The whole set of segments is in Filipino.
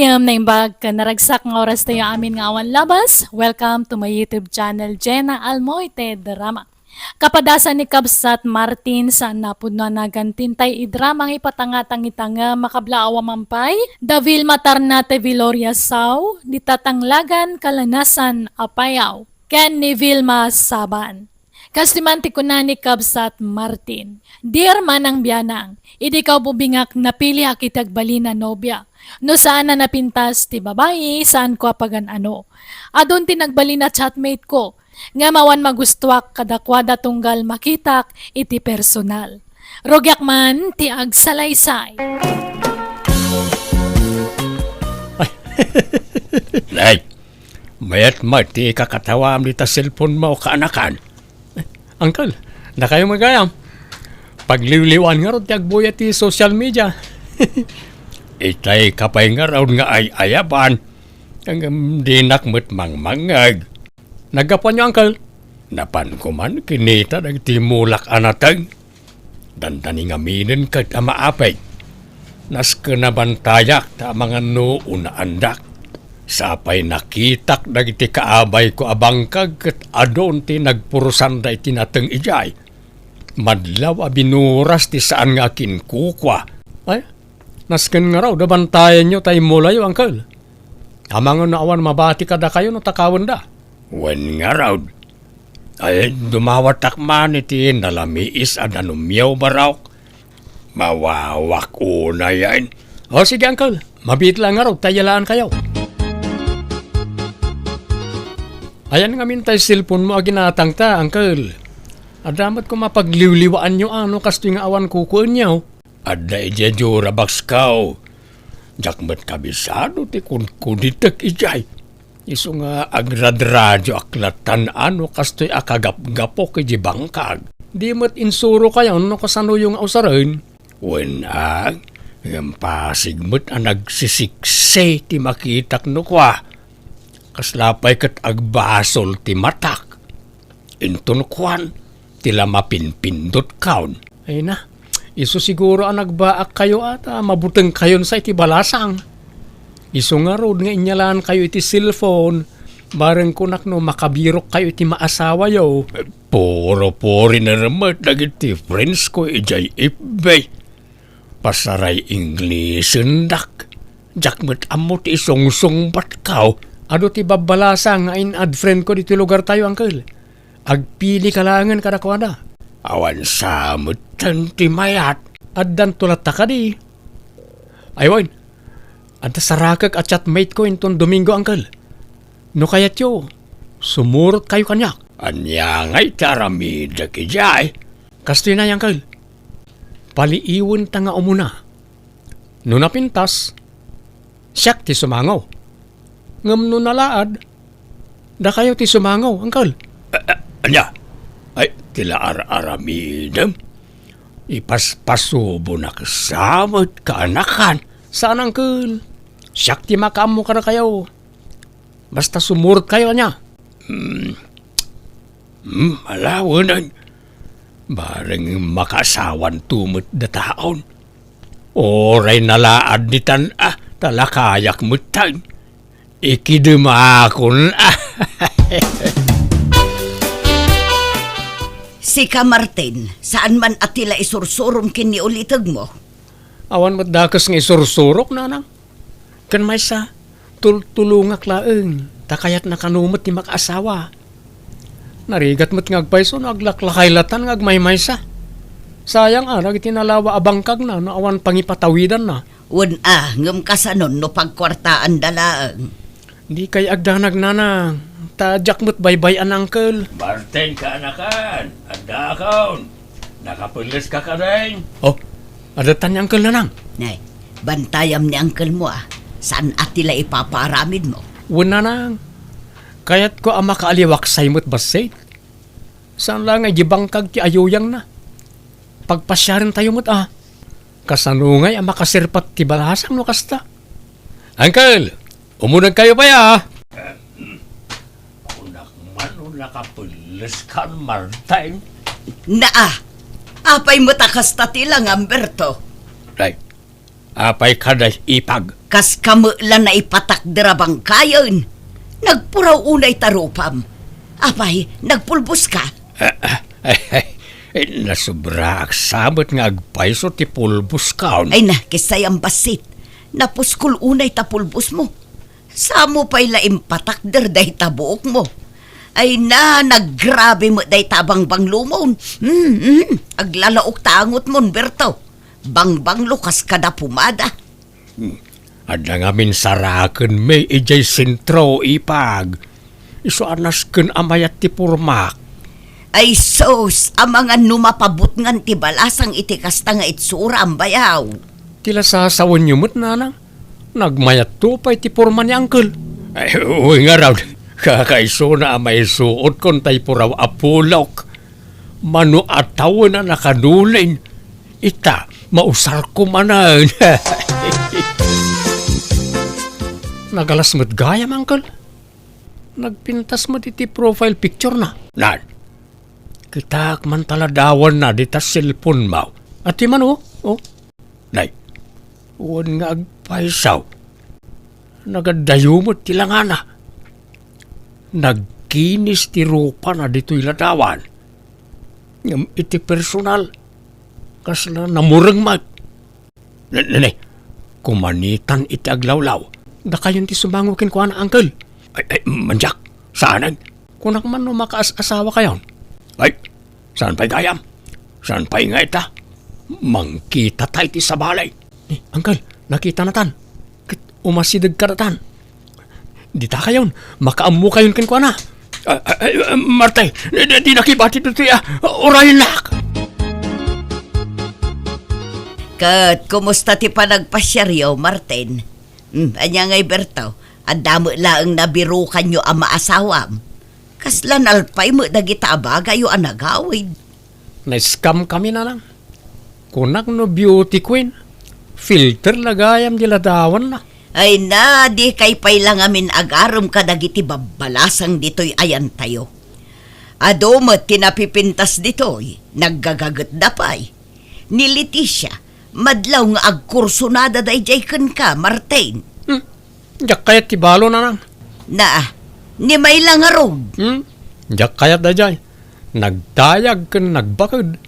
Gayam na imbag ka naragsak ng oras tayo amin nga awan labas. Welcome to my YouTube channel, JENA ALMOITE DRAMA. Kapadasan ni Kabsat Martin sa napudno na gantintay idramang ipatangatang-itanga makablaawa mampay. Davil matarna te Viloria Sao, ditatanglagan kalanasan apayaw. Ken ni Vilma Saban. Kastimanti ko na ni Kabsat Martin. Dear Manang Bianang, idi ka bubingak napili akitag balina nobya. No saan na napintas ti babae, saan ko apagan ano. Adon ti nagbalina chatmate ko, nga mawan magustuak kadakwada tunggal makitak iti personal. Rogyak man ti agsalaysay. Nay, mayat mati kakatawam dita cellphone mo kaanakan. Uncle, na kayo magayam. Pagliwliwan nga ron tiyagbuya ti social media. Itay kapay nga raw nga ay ayaban. Ang dinakmet mangmangag. Nagapan niyo, uncle. Napan ko man kinita nagtimulak anatag. Dandani nga minin kat amaapay. Nas kanabantayak ta mga noon na andak. Sapay nakitak dagiti kaabay ko abangkag ket adon ti nagpurusan da iti nateng ijay. Madlaw a binuras ti saan nga kinkukwa. Ay, nasken nga raw dabantayan nyo tayo mulayo, uncle. Amang na awan mabati kada kayo no takawan da. Wen nga raw. Ay, dumawatak man iti nalamiis a nanumyaw baraw. Mawawak una yan. O sige, uncle. Mabit lang nga raw, tayalaan kayo. Ayan nga mintay cellphone mo aginatang ta, uncle. Adamat ko mapagliwliwaan nyo ano kasto nga awan kukuan nyo. Ada ijadyo rabaks kao. Jakmat kabisado ti kuditek ijay. Iso nga agradradyo aklatan ano kasto'y akagap-gapok iji bangkag. Di mat insuro kayo no kasano yung ausarin. Wenag, yung pasigmat ang nagsisiksay ti makitak no kwa. Kaslapay kat agbasol ti matak. Inton kwan, tila mapinpindot kaon. Ay na, iso siguro ang nagbaak kayo at mabuteng kayon sa iti balasang. Iso nga road nga inyalaan kayo iti cellphone. Bareng kunak no makabirok kayo iti maasawa yo. Puro-puri na ramat dagiti friends ko ijay ibay. Pasaray English endak. Jakmet amot isong-song batkaw. Ado ti babalasa nga in-add friend ko dito lugar tayo, uncle. Agpili kalangan kadakwada. Awan samot ti mayat. Addan tulat ta ka di. Aywan, adda sarakag at chatmate ko inton Domingo, uncle. No kayat yo, sumurot kayo kanyak. Anya nga'y taramida kijay. Kastoy na, uncle. Paliiwan ta nga umuna. No napintas, siyak ti sumangaw. Ngam no nalaad, da kayo ti sumangaw, uncle. Anya? Ay, tila aramidam. Ipaspasubo na kasamot kaanakan. Saan, uncle? Siyak ti makamo ka na kayo. Basta sumurot kayo niya. Malawanan. Bareng makasawan tumot da taon. Oray nalaad ni tan talakayak mutang. Ikidumakon. Sika Martin, saan man atila isursurom kini ulitag mo? Awan madakas nga isursurok, nanang. Kan may sa tulungak laeng, takayat na kanumot ni makaasawa. Narigat mo't ngagpayso, naglaklakaylatan ngagmay sa. Sayang nagtinalawa abangkag na, awan pangipatawidan na. Wan ngam kasanon no pagkwartaan dalaang. Di kay agdanag nanang, tadyak mo't baybay an uncle. Martin ka anakan, anda akaon. Nakapulis ka ka rin. Oh, adatan ni uncle nanang. Nay, bantayam ni uncle mo saan atila ipaparamid mo? Wan nanang, kayat ko ang makaaliwak saymot basay. Saan lang ay jibangkag ti ayuyang na. Pagpasyarin tayo mo't kasanungay ang makasirpat ti balasang no kasta. Uncle, umunag kayo pa ya. Unak man nakapulis ka, Martin. Apay mo takas tatilang, Amberto. Right. Apay kaday ipag. Kas kamulan na ipatakdera bang kayon. Nagpuraw unay tarupam. Apay, nagpulbos ka. Nasubra aksabot nga agpayso ti pulbos kaon. Ay na, kisay ang basit. Napuskul unay tapulbos mo. Samo pa'y laim patakder day tabuok mo. Ay na, naggrabe mo day tabang banglumon. Aglalaok tangot mon, Berto. Bangbang lukas ka na pumada. Ada ngamin saraken may ijay sentro ipag. Iso anas ken amayat ti purmak. Ay sos, ang mga numapabot ngan ti balasang itikasta nga itsura ang bayaw. Tila sasawan niyo mo't nanang. Nagmayat to pa'y ti purman ni Uncle. Ay, uy nga raw. Kakaiso na amay suot kon tay puraw apulok. Mano ataw na nakadulin. Ita, mausar ko manan. Nagalas mo't gayam, Uncle. Nagpintas mo iti profile picture na. Nan, kita man taladawan na dita cellphone mo. At di man oh. Nay, uwan nga agpaisaw. Nagadayo mo tilangana. Nagkinis ti rupa na dito'y ladawan. Ngam iti personal. Kas na namurang mag. Nanay, kumanitan iti aglawlaw. Da kayon ti sumangukin ko na, Uncle. Ay, manjak, saanan? Kunak man no makaas-asawa kayon. Ay, saan pa'y gayam? Saan pa'y nga ita? Mangkita tayo ti sa balay. Uncle, nakita na tan. Umasidag ka na tan. Di ta kayon, makaamu kayon kin ko na. Martay, di nakibati dito ya. Orayin nak. Kat, kumusta ti panagpasyaryo, Martin? Anya ngay Berto, adamo laang nabiro kanyo ang maasawam. Kaslan alpay mo dagita abagayo ang nagawid. Na-scam kami na lang. Kunak no beauty queen. Filter lagayam diladawan na. Ay na, di kay pay lang amin agarom ka dagiti babalasang dito'y ayan tayo. Adomot tinapipintas dito'y, naggagagat da pay. Ni Leticia, madlaw nga agkursunada day jay ka, Martin. Diyak kayat ti balo na lang. Na, ni may lang arog. Diyak kayat da jay. Nagdayag kan nagbakad.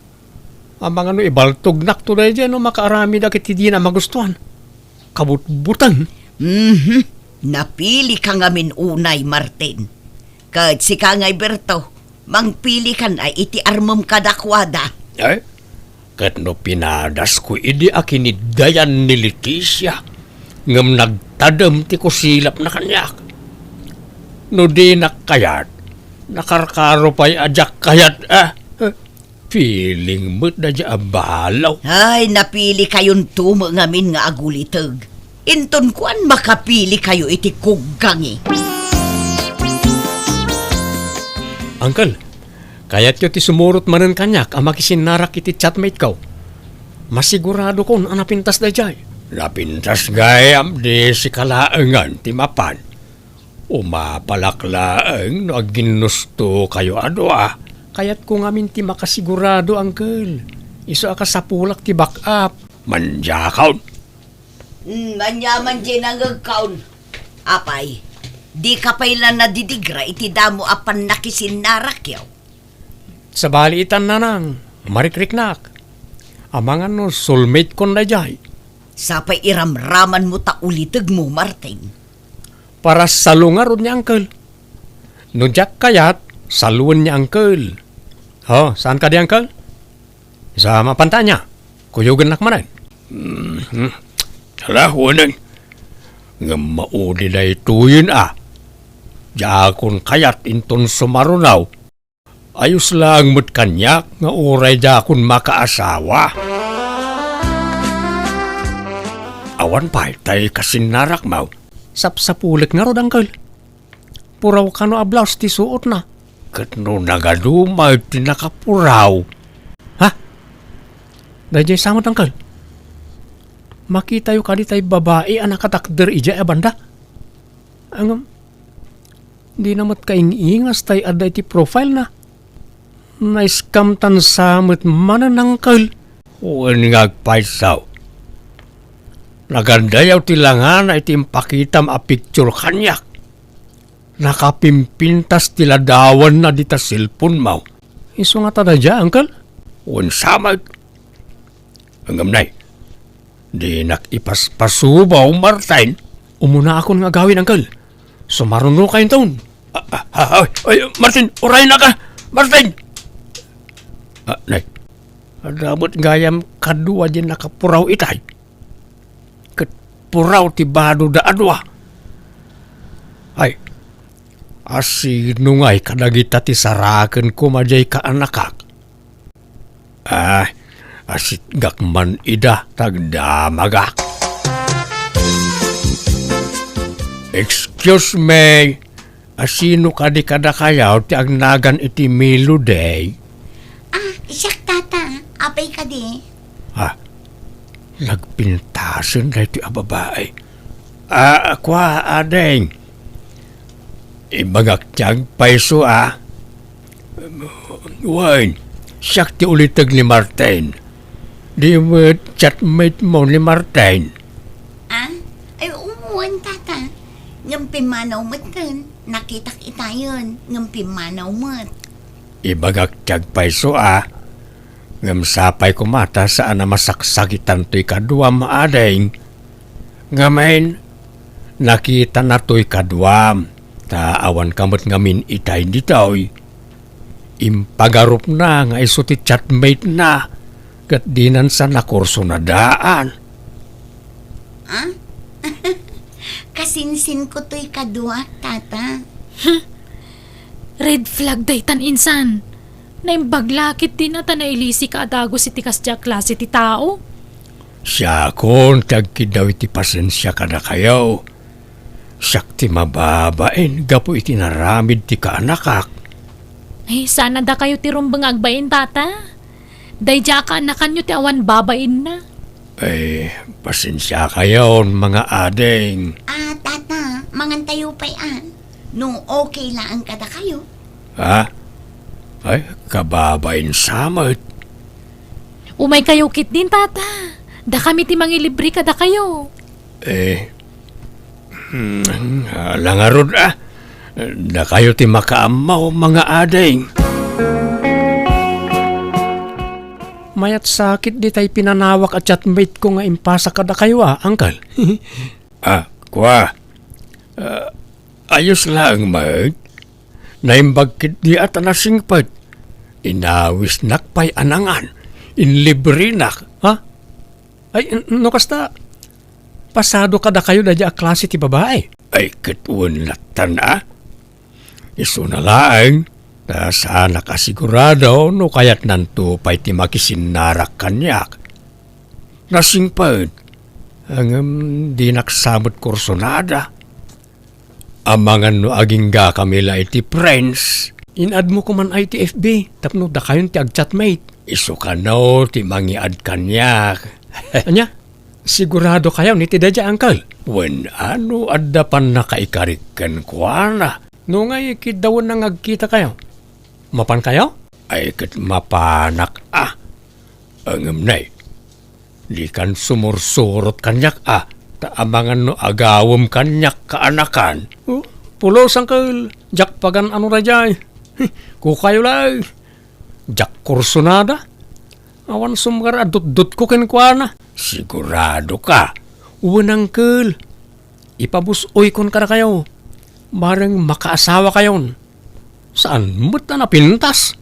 Ang mga ibaltog nak to da jay no makaarami da kiti di na magustuhan. Kabutbutan. Napili ka ngamin unay, Martin. Kahit si Kangay Berto, mangpili ka na iti armom kadakwada. Ay, kat no pinadas ko idi akinidayan ni Leticia. Ngam nagtadam ti ko silap na kanyak. No di nakayat, nakarkaro pa'y ajak kayat feeling mo't na dya abalaw. Ay, napili kayon tumo ngamin nga agulitag. Inton kuan makapili kayo iti kuggangi. Uncle, kayat yo ti sumurot manen kanyak ang makisinarak iti chatmate ko. Masigurado kon ang napintas da jay. Napintas gayam di si kalaangan ti mapan. Umapalaklaang no aginusto kayo adwa. Kayat ko ngamin ti makasigurado, Uncle. Iso akasapulak ti back up. Manjakaw. Manyaman din ang agkaon. Apay, di ka pa'y lang nadidigra iti damo apan nakisinarak yaw. Sa baliitan na nang, marikriknak. Amangan no soulmate kon na jay. Sapay iramraman mo ta ulitag mo, Martin. Para salungarod ni Uncle. No jak kayat, saluan ni Uncle. Oh, saan ka di, Uncle? Sa mapantanya. Kuyugan nakmanan. Alahunan. Nga maudi na ituyin Jakon kayat inton sumarunaw. Ayos lang mo't kanyak nga uray jakon makaasawa. Awan pa'y tay kasinarak maw. Sapsapulik nga rod, Uncle. Puraw ka no ablaws ti suot na. Kat no nagadumay ti nakapuraw. Ha? Dajay samot, Uncle. Makita yung kaditay babae ang nakatakder ija banda. Ang di namat kaingingas tay aday ti profile na. Na-scam tan samot mananangkal. Uwan nga agpaisaw. Nagandayaw tilangan na itimpakitam a picture kanyak. Nakapimpintas tiladawan na dita cellphone mo. Iso nga tada dya, uncle? Unsamag. Hanggang nay, di nakipaspasubaw, Martin. Umuna akong nga gawin, uncle. Sumaruno kayo taon. Ay, Martin, oray na ka! Martin! Nay, adamot gayam kadua din nakapuraw itay. Puraw ti bado da adwa. Ay, asino nga'y kadagita ti saraken ko majay ka anakak. Asit gakman ida tagdamagak. Excuse me, asino ka di kada kayaw ti agnagan iti Milo day? Siyak tata, apay ka di. Nagpintasan na ito ang babae. Kwa, adeng. Ibagak tiyag paiso, Wine, siyak ti ulitag ni Martin. Di mo chatmate mo ni Martin. Ay, umuwan tata. Ngam pimanaw mo tan. Nakitak itayon. Ngam pimanaw mo. Ibagak tiyag paiso, Ngam sapay kumata saan na masaksakitan to'y kaduam adeng. Ngamain, nakita na to'y kaduam. Taawan kamot ngamin itay ditoy. Impagarup na nga iso ti chatmate na. Kat dinan sa nakurso na daan. Kasinsin ko to'y kadua, tata. Red flag daytan insan. Naimbaglakit din na nailisi ka adago si tikas dya klase ti tao. Siya kon tagkidaw iti pasensya ka na kayo. Siyak ti mababain gapo iti naramid ti kaanakak. Ay, sana da kayo ti rumbang agbain, tata. Day dya ka anakan nyo ti awan babain na. Ay, pasensya kayo mga adeng. Tata, mangantayo pa'y No, okay lang kada kayo. Ay, kababain samot. Umay kayo kit din, tata. Da kami ti mangilibre ka da kayo. Langarod da kayo ti makaamaw mga adeng. Mayat sakit di tay pinanawak at chatmate ko nga impasa ka da kayo uncle. Kwa. Ayos lang, mate. Naimbagkit di at nasingpad. Inawis nakpay anangan. Inlibre nak. Ay, no kasta. Pasado ka da kayo da dya klase ti babae. Ay, katuan latan Iso na lang. Sana kasigurado no kayat nanto pa'y ti makisinarak kanyak. Nasingpad. Ang di naksamot kursonada. Amangan no aging ga kamila iti friends. Inad mo ko man ay ti FB. Tapno da kayon ti agchatmate. Iso ka no ti mangiad kanyak. Anya? Sigurado kayo ni ti dadya uncle. When ano adda pan nakaikarikan ko na. No nga ikidawan na ngagkita kayo. Mapan kayo? Ay kat mapanak Angam nay. Di kan sumursurot kanyak Taamangan no agawam kanyak kaanakan. Pulos angkel. Jak pagan ano rajay. Kukayo lang. Jak kursonada. Awan sumgar adut-dut ko kenkwana. Sigurado ka. Uwan angkel. Ipabusoy kon ka na kayo. Barang makaasawa kayon. Saan mo't na napintas?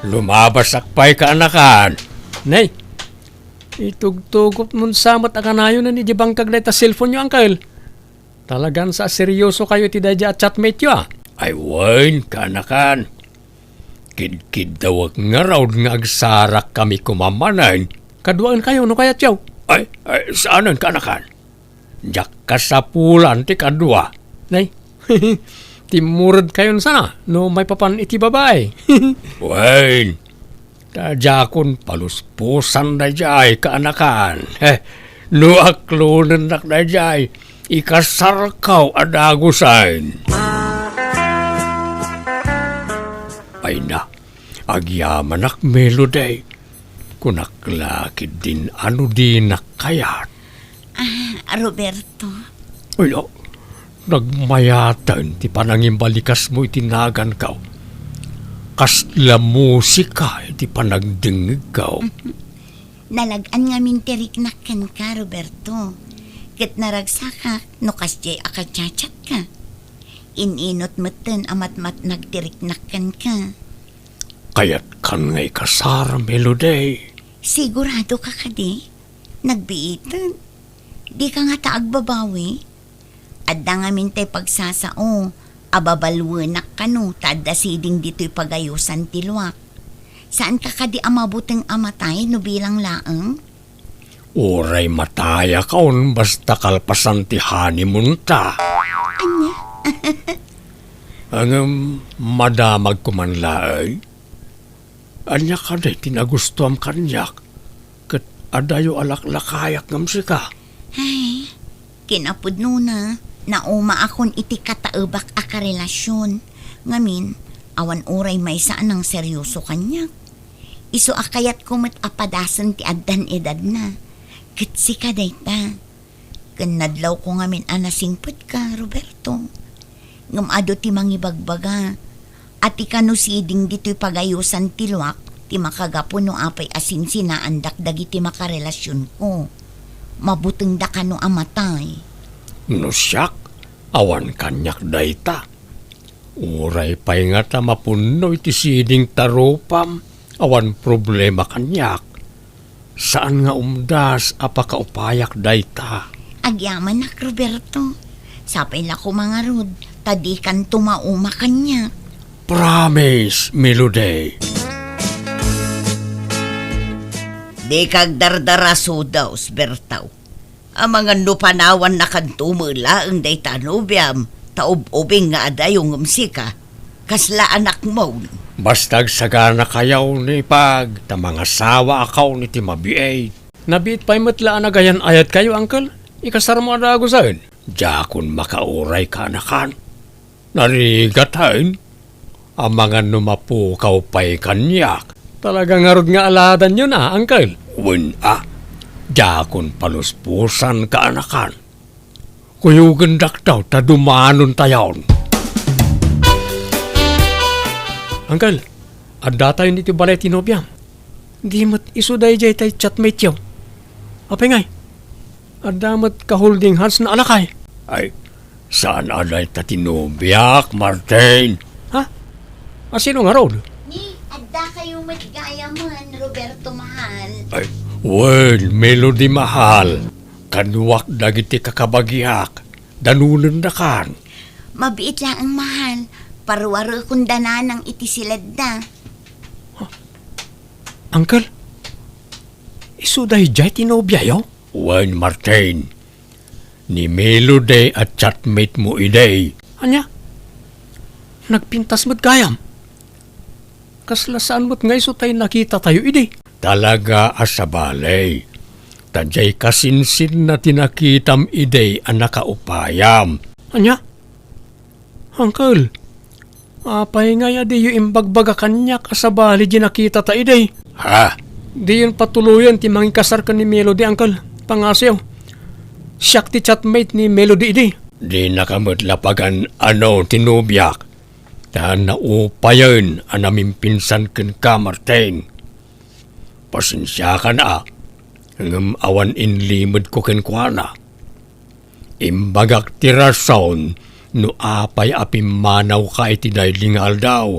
Lumabas akpay kaanakan. Nay. Itugtugot nun samot akanayo na ni Jibangkag na ita cellphone nyo, uncle. Talagang sa seryoso kayo ti dadya at chatmate nyo, Ay, wain, kanakan. Kid-kid daw nga raw nga agsarak kami kumamanan. Kaduaan kayo, no kaya tiyaw? Ay, saanan kanakan? Jak kasapulan ti kadua. Nay, timurad kayon sana, no may papan iti babae. Wain. Tajakon paluspusan na jay kaanakan. No aklunan nak na jay, ikasarkaw adagusan. Ay na, agyaman ak melody. kunaklakid din ano din nakayat. Roberto. Uy, nagmayatan ti panangimbalikas mo itinagan ka. Kasla musika iti panagdingig ka. Nalagaan nga mintiriknakan ka, Roberto. Kat naragsaka, no kasjay akachachat ka. Ininot matan amat-mat nagtiriknakan ka. Kaya't kan ngay kasara melody. Sigurado ka kadi? Nagbiitan. Di ka nga taagbabawi. Adda nga mintay pagsasao. Ababalwanak ka no, tada siding dito'y pagayusan tiluak. Saan ka kadi amabuteng amatay no bilang laeng? Uray mataya kaon basta kalpasan ti honeymoon ta. Anya? Ang madamag ko man laay. Anya ka day tinagustuam kanyak. Kat adayo alaklakayak ngam sika. Ay, kinapod na. Nauma akon iti kataebak a karelasyon. Ngamin, awan uray may saan ang seryoso kanyak. Iso akayat kumat apadasan ti addan edad na. Kitsi ka dayta. Kanadlaw ko ngamin anasingput ka, Roberto. Ngamado ti mangibagbaga. At ikano siding dito'y pagayusan tiluak, ti makagapo no apay asin sinaandak dagiti makarelasyon ko. Mabuteng da ka no amatay. No siyak, awan kanyak dayta. Uray pa'y nga ta mapuno iti siding taropam, awan problema kanyak. Saan nga umdas apakaupayak dayta? Agyaman nak, Roberto. Sapay la ko mga rod, tadi kan tumauma kanya. Promise, Melody. Di kag dardaraso daw, Bertaw. Ang mga nupanawan na kantumula ang day tanubyam, taub-ubing nga adayong umsika. Kasla anak mo. Bastag sagana kayaw ni pag, ta mga sawa akaw ni timabiay. Nabit pa'y matlaan na gayan ayat kayo, uncle. Ikasar mo adago saan. Jakon makauray ka anakan. Narigatayin. Ang mga numapukaw pa'y kanyak. Talagang ngarod nga aladan yun uncle. Jakon paluspusan ka anakan. Kuyugan daktaw ta dumanon tayawn. Uncle, adda tayo nito balay tinobiyam. Di mat isuday jay tay chatmate yaw. Apay ngay, adda mat ka-holding hands na alakay. Ay, saan aday ta tinobiyak, Martin? Ha? Asino nga road? Ni, adda kayo matgayaman, Roberto mahal. Ay, well, Melody mahal. Kanuwak dagiti kakabagyak. Danunan na kan. Mabiit lang ang mahal. Parwaro kung dananang iti silad na. Uncle, isuday jay tinobya yaw? Well, Martin. Ni Melody at chatmate mo iday. Anya? Nagpintas mo't gayam. Kasla saan mo't ngay so tayo nakita tayo iday? Talaga asabalay. Tadjay kasinsin na tinakitam iday ang nakaupayam. Anya? Uncle, apay nga ya di yung imbagbaga kanya kasabali di nakita ta iday. Ha? Di yun patuluyan ti mangikasar ka ni Melody, uncle. Pangasyaw. Siyak ti chatmate ni Melody iday. Di nakamutlapagan ano tinubyak. Ta naupayan ang naming pinsan ken ka, Martin. Pasensya ka na. Ngam awan inlimod ko ken kuana. Imbagak ti rason no apay apimanaw ka iti daylingal daw.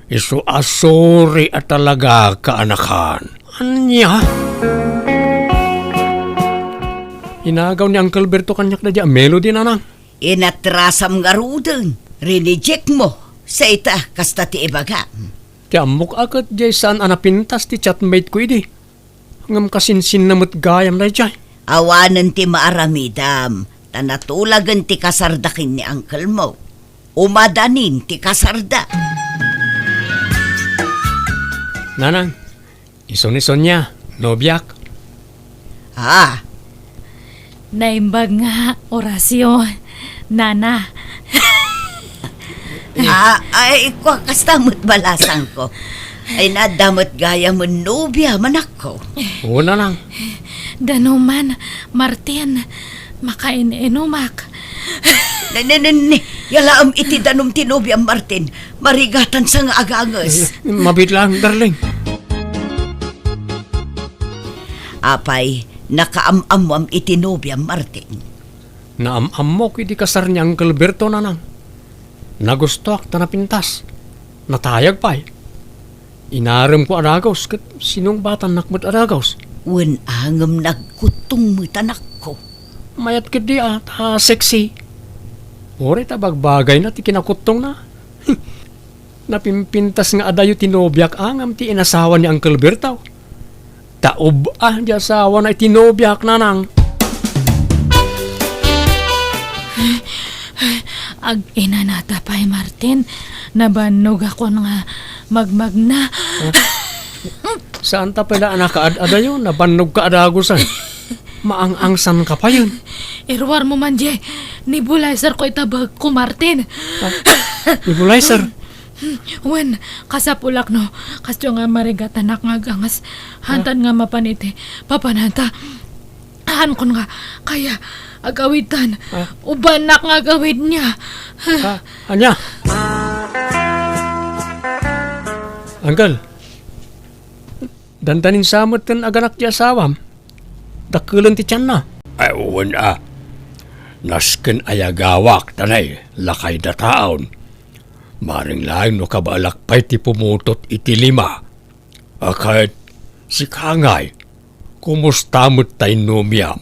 Iso asori at talaga kaanakan. Anya? Inagaw ni Uncle Berto kanyak na diya Melody nanang. Inatrasam nga rudeng. Rineject mo. Sa ita, kasta ti ibaga. Ti amok akat jay saan anapintas ti chatmate ko idi. Ngam kasinsin namut gayam na jay. Awanan ti maaramidam. Tanatulagan ti kasardakin ni uncle mo. Umadanin ti kasarda. Nanang, ison-ison niya, nobyak. Ha? Naimbag nga, orasyon. Nana, Ay, kasta mo't balasan ko. Ay nadamot gaya mo nobya manak ko. Oo, nanang. Danuman, Martin, makain-inumak. Nananani, yalaam iti danom tinobya Martin. Marigatan sa nga agangas. Mabit lang, darling. Apay, nakaamamam iti nobya Martin. Naamamok iti kasar ni Uncle Berto, nanang. Nagustuak ta napintas. Natayag pa. Inaram ko aragaws, kat sinong batan nakmat aragaws. Wen angam nagkutong mo tanak ko. Mayat kidi sexy. Ore ta bagbagay na ti kinakutong na. Napimpintas nga adayo tinobyak angam ti inasawa ni Uncle Bertaw. Taob di asawa na tinobyak nanang. Ag inanata pa'y Martin, nabanog ako nga magmagna. Saan ta pala nakaad-adayo? Nabanog ka adagosan. Maang-angsan ka pa yun. Irwar mo man, Jay. Nebulizer ko itabag ko, Martin. Nebulizer. Wen, kasapulak no. Kasyo nga marigatanak nga gangas. Hantan nga mapaniti. Papananta. Han kon nga. Kaya, agawitan. Ubanak nga agawid niya. Anya? Anggal, dandanin samot kan aganak ti asawam. Dakulan ti tiyan na. Ay, uwan nasken ayagawak, tanay, lakay da taon. Maring laing no kabalakpay ti pumutot iti lima. Akait, si Kangay, kumusta mo't tayo numiyam?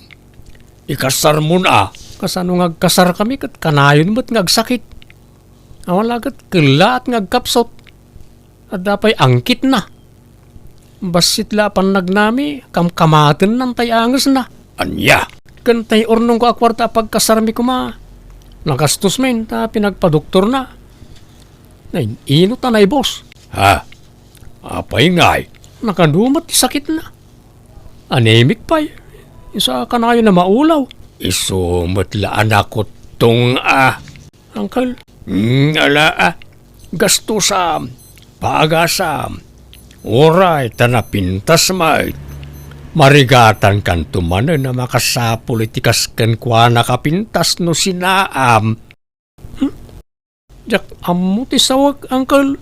Ikasar mo na. Kasano ngagkasar kami kat kanayon mo't ngagsakit. Awan lagat kila at ngagkapsot. At dapay angkit na. Basit lapan nagnami, kamkamaten ng tayangas na. Anya, Kantay ornong ko akwarta pagkasarmi ko ma. Nakastos men, ta pinagpadoktor na. Nay, ino ta nay boss. ha? Apay ngay, Nakadumat ti sakit na. Anemic pa isa kanayo na maulaw. isumot la anak ko tong Uncle, ala gastusam, pagasam, oray tanapintas may. Marigatan kan tumanan na makasapolitikas kan kwa nakapintas no sinaam. jak ammo ti sawag, Uncle.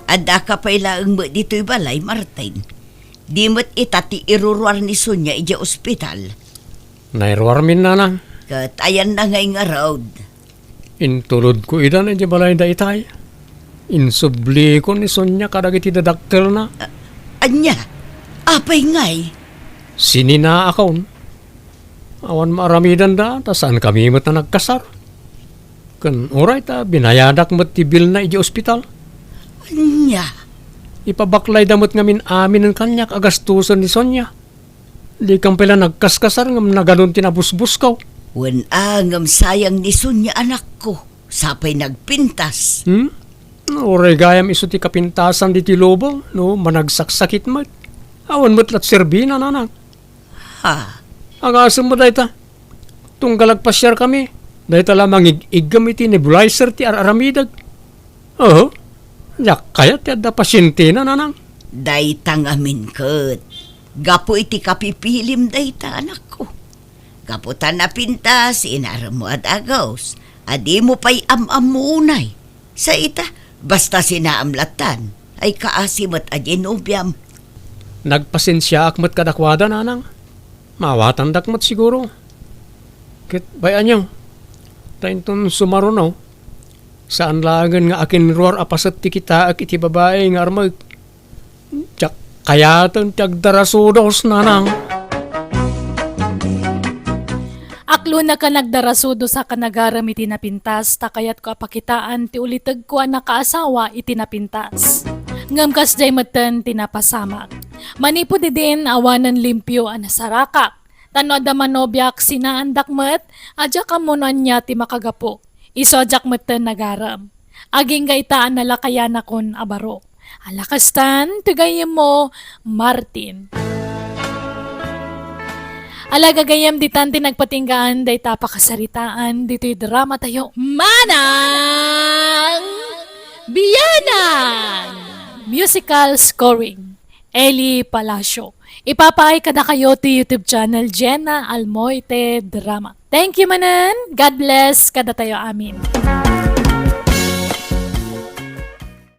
Ada ka pa'y laang mo dito'y balay, Martin. Di mo't itati iruruar ni Sonya ija ospital. Nairwarmin na nang. Kat ayan na ngay nga raod. Intulod ko idan iti balay da itay. Insubli ko ni Sonya kadagiti dadaktel na. Anya, apay ngay. Sinina akon. Awan maaramidan da, ta saan kami mat na nagkasar. Kan oray ta, binayadak mat ti bil na iji ospital. Anya, Ipabaklay damot ngamin amin ng kanyak agastusan ni Sonya. Di kang pala nagkaskasar ngam na ganun tinabusbus kaw. wan angam sayang ni Sonya anak ko. Sapay nagpintas. Oray gayam iso ti kapintasan di ti lobo, no, managsaksakit mat. Awan mo't lat serbina nanang. Ha, Agasam mo dayta. Tunggalag pasyar kami. Dayta lamang igam iti nebulizer ti aramidag. Oo. Yak kaya ti adda pasyente na nanang. daytang amin kat. Gapo iti kapipilim dayta anak ko. Gapo ta napintas, inaram mo at agaws. Adi mo pa'y am-amunay. Sa ita, basta sinaamlatan, ay kaasim at ajenubyam. Nagpasensya akmat kadakwada nanang. Mawatan dakmat siguro. Kit bayan nyo. Tainton sumarunaw. Saan lagan nga akin roar apasat ti kita ak iti babae nga armag. Tsak kayatan tiyagdarasudos nanang. Aklo na ka nagdarasudo sa kanagaram iti napintas, takayat ko apakitaan ti ulitag ko ang nakaasawa iti napintas. Ngam kas jay matan tinapasamak. Manipo di din awanan limpyo ang nasarakak. Tano da manobyak sinaandak met, adya kamunan niya ti makagapo. Isodyak matan nagaram. Aging gaitaan nalakayan akon abaro. Alakastan, tigayem mo, Martin. Alagagayam ditan tinagpatinggaan day tapakasaritaan dito'y drama tayo. Manang Bianang! Musical scoring, Eli Palacio. Ipapaay kada kayo ti YouTube channel JENA ALMOITE DRAMA. Thank you manan. God bless kada tayo amin.